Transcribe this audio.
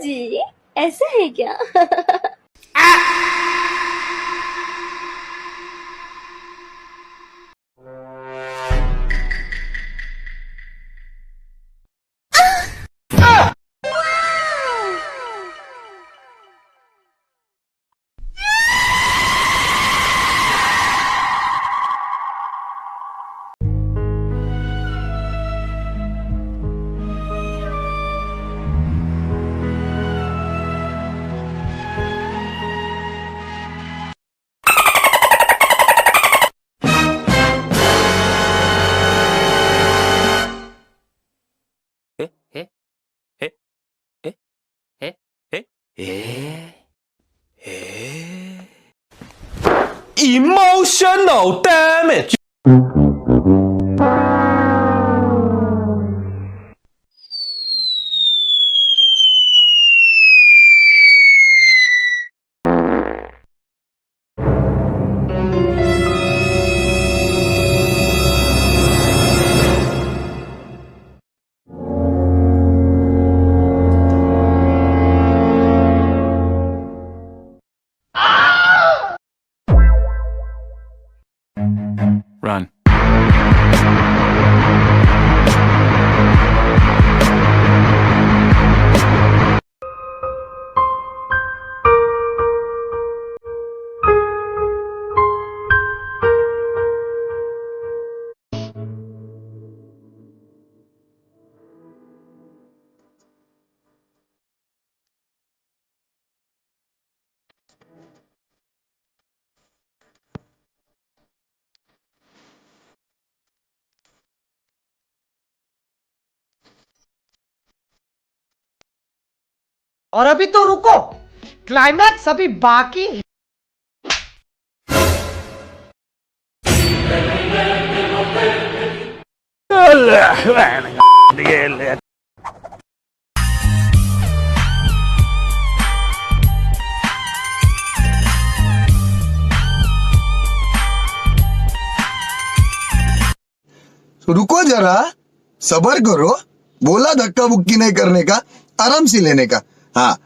जी, ऐसा है क्या? Emotional damage. Run. और अभी तो रुको, क्लाइमैक्स अभी बाकी है। रुको जरा, सबर करो। बोला धक्का बुक्की नहीं करने का, आराम से लेने का। हाँ,